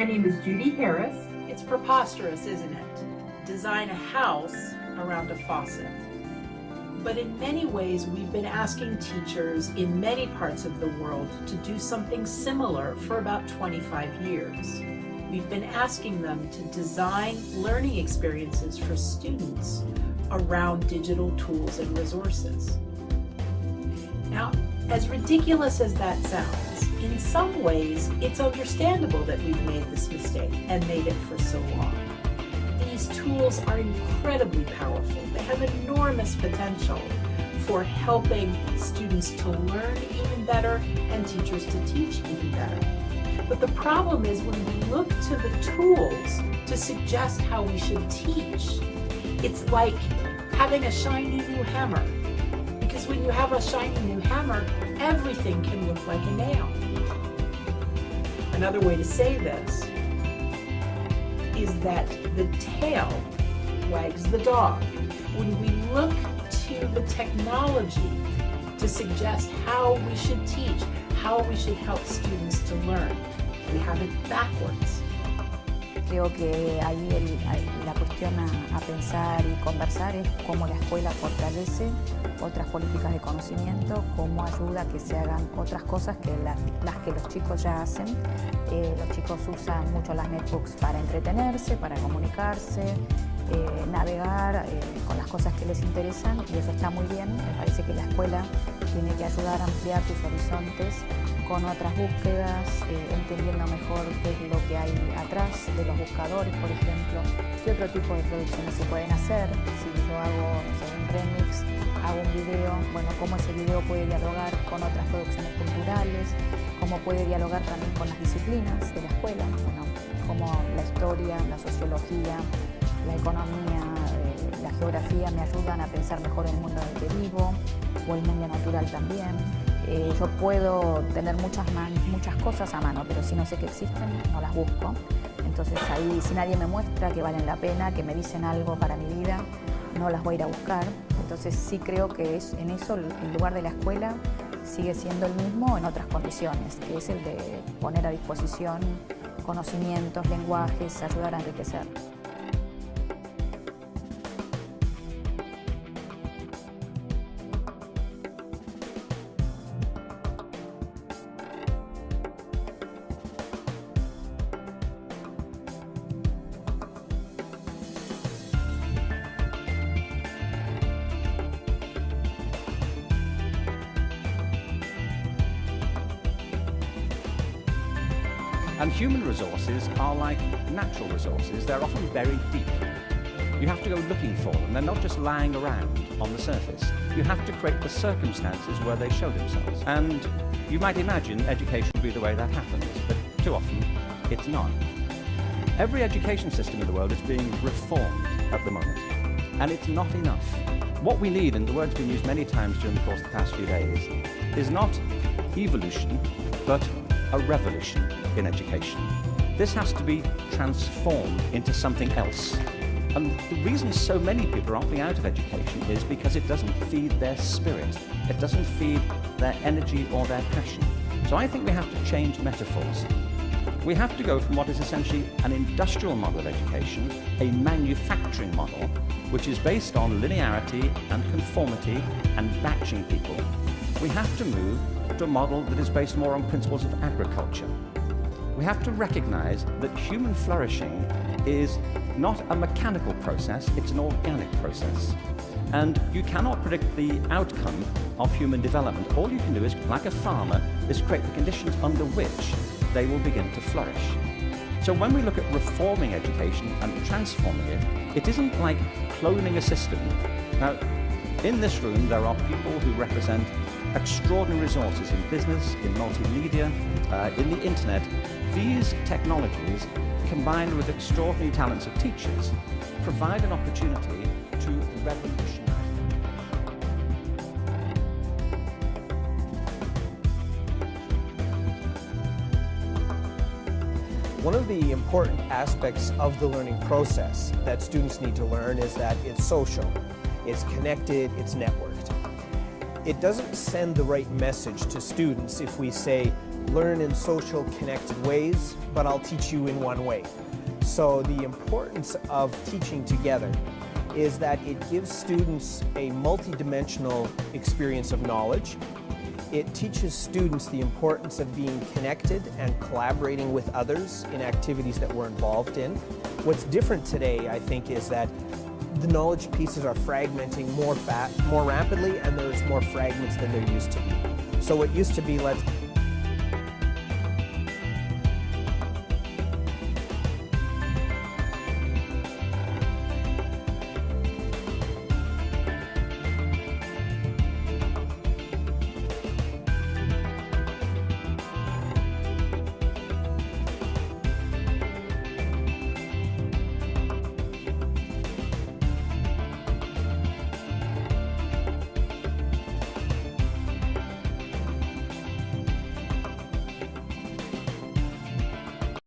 My name is Judy Harris. It's preposterous, isn't it? Design a house around a faucet. But in many ways, we've been asking teachers in many parts of the world to do something similar for about 25 years. We've been asking them to design learning experiences for students around digital tools and resources. Now, as ridiculous as that sounds, in some ways, it's understandable that we've made this mistake and made it for so long. These tools are incredibly powerful. They have enormous potential for helping students to learn even better and teachers to teach even better. But the problem is when we look to the tools to suggest how we should teach, it's like having a shiny new hammer. Because when you have a shiny new hammer, everything can look like a nail. Another way to say this is that the tail wags the dog. When we look to the technology to suggest how we should teach, how we should help students to learn, we have it backwards. Creo que ahí la cuestión a pensar y conversar es cómo la escuela fortalece otras políticas de conocimiento, cómo ayuda a que se hagan otras cosas que las que los chicos ya hacen. Los chicos usan mucho las netbooks para entretenerse, para comunicarse, navegar con las cosas que les interesan, y eso está muy bien. Me parece que la escuela tiene que ayudar a ampliar sus horizontes con otras búsquedas, entendiendo mejor qué es lo que hay atrás de los buscadores, por ejemplo, qué otro tipo de producciones se pueden hacer. Si yo hago, no sé, un remix, hago un video, bueno, cómo ese video puede dialogar con otras producciones culturales, cómo puede dialogar también con las disciplinas de la escuela, bueno, cómo la historia, la sociología, la economía, la geografía me ayudan a pensar mejor el mundo en el que vivo, o el mundo natural también. Yo puedo tener muchas cosas a mano, pero si no sé que existen, no las busco. Entonces ahí, si nadie me muestra que valen la pena, que me dicen algo para mi vida, no las voy a ir a buscar. Entonces sí creo que en eso el lugar de la escuela sigue siendo el mismo en otras condiciones, que es el de poner a disposición conocimientos, lenguajes, ayudar a enriquecer. And human resources are like natural resources. They're often buried deep. You have to go looking for them. They're not just lying around on the surface. You have to create the circumstances where they show themselves. And you might imagine education would be the way that happens, but too often it's not. Every education system in the world is being reformed at the moment, and it's not enough. What we need, and the word's been used many times during the course of the past few days, is not evolution, but a revolution in education. This has to be transformed into something else. And the reason so many people are opting out of education is because it doesn't feed their spirit. It doesn't feed their energy or their passion. So I think we have to change metaphors. We have to go from what is essentially an industrial model of education, a manufacturing model, which is based on linearity and conformity and batching people. We have to move to a model that is based more on principles of agriculture. We have to recognize that human flourishing is not a mechanical process, it's an organic process. And you cannot predict the outcome of human development. All you can do is, like a farmer, is create the conditions under which they will begin to flourish. So when we look at reforming education and transforming it, it isn't like cloning a system. Now, in this room, there are people who represent extraordinary resources in business, in multimedia, in the internet. These technologies, combined with extraordinary talents of teachers, provide an opportunity to revolutionize. One of the important aspects of the learning process that students need to learn is that it's social, it's connected, it's networked. It doesn't send the right message to students if we say, learn in social connected ways, but I'll teach you in one way. So the importance of teaching together is that it gives students a multidimensional experience of knowledge. It teaches students the importance of being connected and collaborating with others in activities that we're involved in. What's different today, I think, is that the knowledge pieces are fragmenting more rapidly, and there's more fragments than there used to be. So it used to be, let's